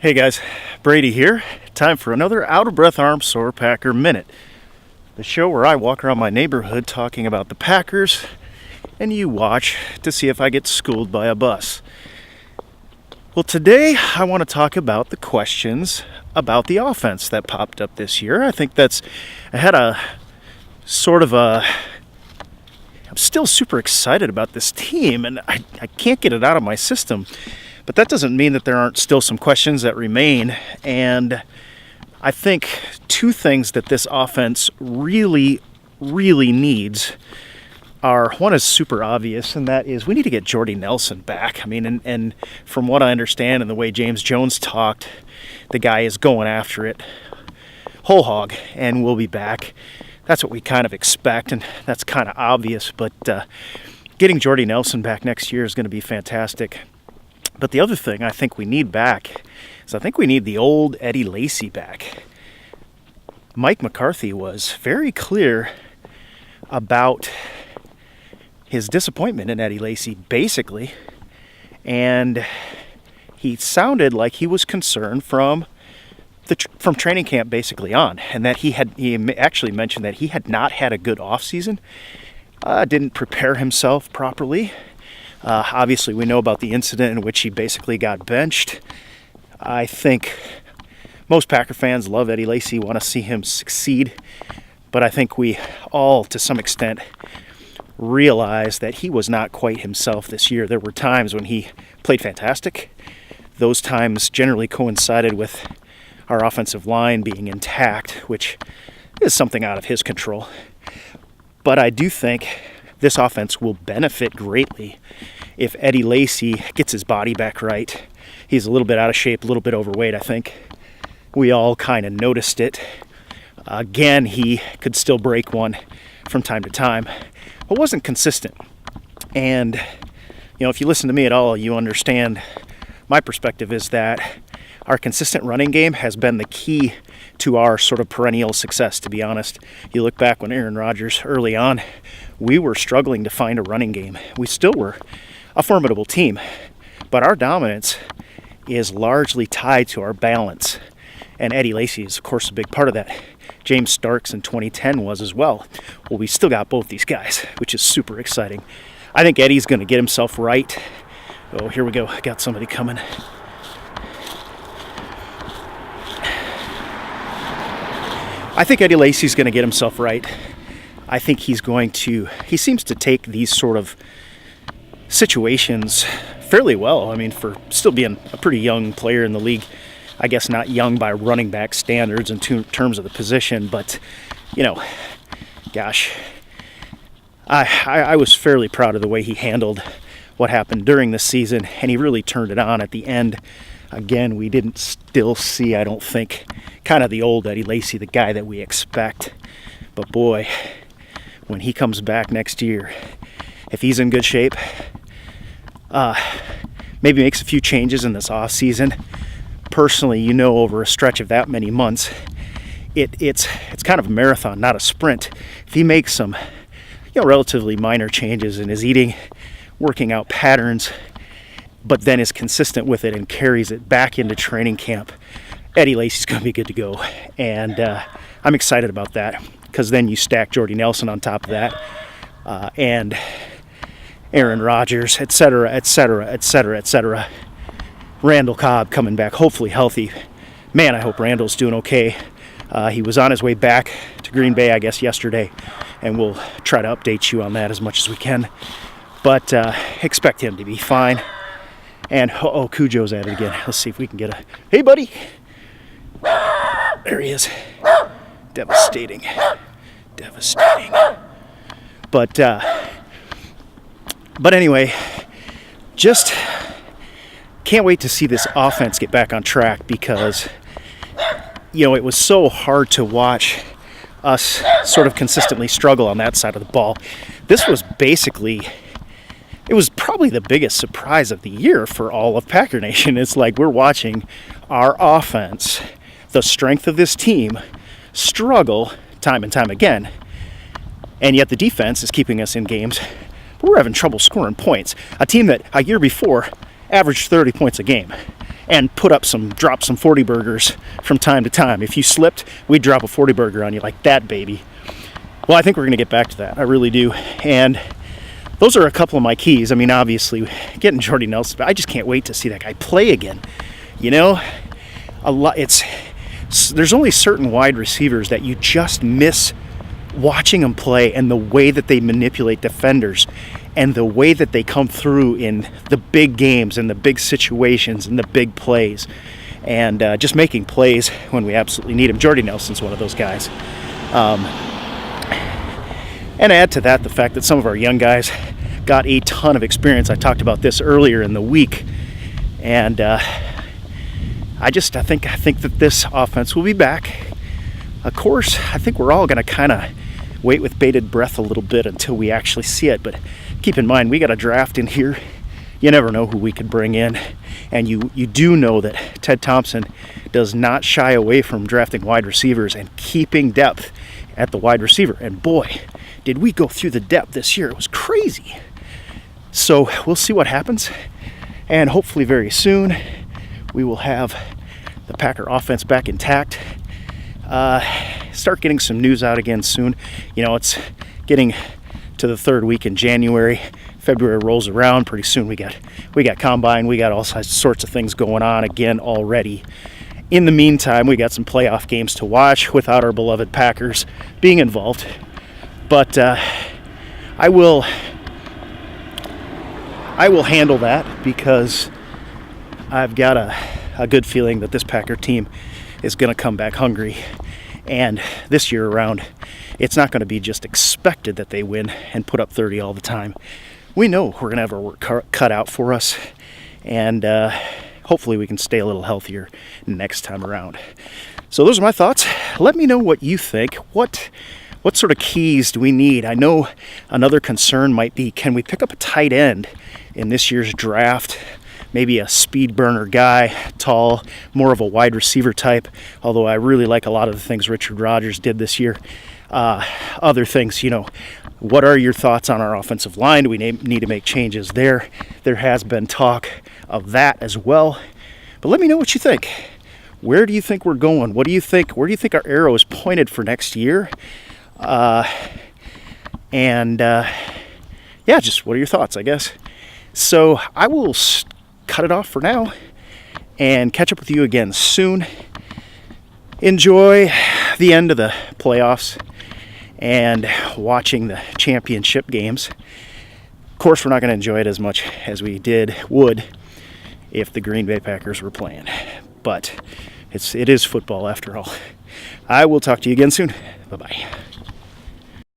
Hey guys, Brady here. Time for another Out of Breath Arm Sore Packer Minute. The show where I walk around my neighborhood talking about the Packers and you watch to see if I get schooled by a bus. Well, today I want to talk about the questions about the offense that popped up this year. I had a sort of a I'm still super excited about this team and I can't get it out of my system. But that doesn't mean that there aren't still some questions that remain. And I think two things that this offense really needs are, one is super obvious, and that is we need to get Jordy Nelson back. I mean, and from what I understand and the way James Jones talked, the guy is going after it whole hog and will be back. That's what we kind of expect, and that's kind of obvious. But getting Jordy Nelson back next year is going to be fantastic. But the other thing I think we need back is I think we need the old Eddie Lacy back. Mike McCarthy was very clear about his disappointment in Eddie Lacy, basically. And he sounded like he was concerned from training camp basically on. And that he actually mentioned that he had not had a good offseason, didn't prepare himself properly. Obviously, we know about the incident in which he basically got benched. I think most Packer fans love Eddie Lacy, want to see him succeed. But I think we all, to some extent, realize that he was not quite himself this year. There were times when he played fantastic. Those times generally coincided with our offensive line being intact, which is something out of his control. But I do think this offense will benefit greatly if Eddie Lacy gets his body back right. He's a little bit out of shape, a little bit overweight, I think. We all kind of noticed it. Again, he could still break one from time to time, but wasn't consistent. And, if you listen to me at all, you understand my perspective is that our consistent running game has been the key to our sort of perennial success, to be honest. You look back when Aaron Rodgers early on, we were struggling to find a running game. We still were a formidable team, but our dominance is largely tied to our balance. And Eddie Lacy is, of course, a big part of that. James Starks in 2010 was as well. Well, we still got both these guys, which is super exciting. I think Eddie's going to get himself right. Oh, here we go. I got somebody coming. I think Eddie Lacy's going to get himself right. I think he seems to take these sort of situations fairly well. I mean, for still being a pretty young player in the league, I guess not young by running back standards in terms of the position, but, gosh, I was fairly proud of the way he handled what happened during the season, and he really turned it on at the end. Again, we didn't still see, I don't think, kind of the old Eddie Lacy, the guy that we expect. But boy, when he comes back next year, if he's in good shape, maybe makes a few changes in this off season. Personally, over a stretch of that many months, it's kind of a marathon, not a sprint. If he makes some, relatively minor changes in his eating, working out patterns, but then is consistent with it and carries it back into training camp, Eddie Lacy's going to be good to go. And I'm excited about that, because then you stack Jordy Nelson on top of that, and Aaron Rodgers, etc. Randall Cobb coming back, hopefully healthy. Man, I hope Randall's doing okay. He was on his way back to Green Bay, I guess, yesterday, and we'll try to update you on that as much as we can. But expect him to be fine. And, Cujo's at it again. Let's see if we can get a... Hey, buddy! There he is. Devastating. But anyway, just can't wait to see this offense get back on track, because, it was so hard to watch us sort of consistently struggle on that side of the ball. This was it was probably the biggest surprise of the year for all of Packer Nation. It's like we're watching our offense, the strength of this team, struggle time and time again. And yet the defense is keeping us in games, but we're having trouble scoring points. A team that a year before averaged 30 points a game. and drop some 40 burgers from time to time. If you slipped, we'd drop a 40 burger on you like that, baby. Well, I think we're going to get back to that. I really do. And those are a couple of my keys. I mean, obviously, getting Jordy Nelson, but I just can't wait to see that guy play again. You know, there's only certain wide receivers that you just miss watching them play, and the way that they manipulate defenders and the way that they come through in the big games and the big situations and the big plays, and just making plays when we absolutely need them. Jordy Nelson's one of those guys. And add to that the fact that some of our young guys got a ton of experience. I talked about this earlier in the week, and I think that this offense will be back. Of course, I think we're all going to kind of wait with bated breath a little bit until we actually see it, but keep in mind, we got a draft in here. You never know who we could bring in, and you do know that Ted Thompson does not shy away from drafting wide receivers and keeping depth at the wide receiver. And boy, did we go through the depth this year. It was crazy. So we'll see what happens, and hopefully very soon we will have the Packer offense back intact. Start getting some news out again soon. You know, it's getting to the third week in January. February rolls around. Pretty soon we got combine. We got all sorts of things going on again already. In the meantime, we got some playoff games to watch without our beloved Packers being involved. But I will handle that, because I've got a good feeling that this Packer team is going to come back hungry. And this year around, it's not going to be just expected that they win and put up 30 all the time. We know we're going to have our work cut out for us, and hopefully we can stay a little healthier next time around. So those are my thoughts. Let me know what you think. What sort of keys do we need? I know another concern might be, can we pick up a tight end in this year's draft? Maybe a speed burner guy, tall, more of a wide receiver type, although I really like a lot of the things Richard Rodgers did this year. Other things, you know, what are your thoughts on our offensive line? Do we need to make changes there? There has been talk of that as well. But let me know what you think. Where do you think we're going? What do you think? Where do you think our arrow is pointed for next year? Yeah, just what are your thoughts, I guess. So I will cut it off for now and catch up with you again soon. Enjoy the end of the playoffs and watching the championship games. Of course, we're not going to enjoy it as much as we would if the Green Bay Packers were playing, but it is football after all. I will talk to you again soon. Bye-bye.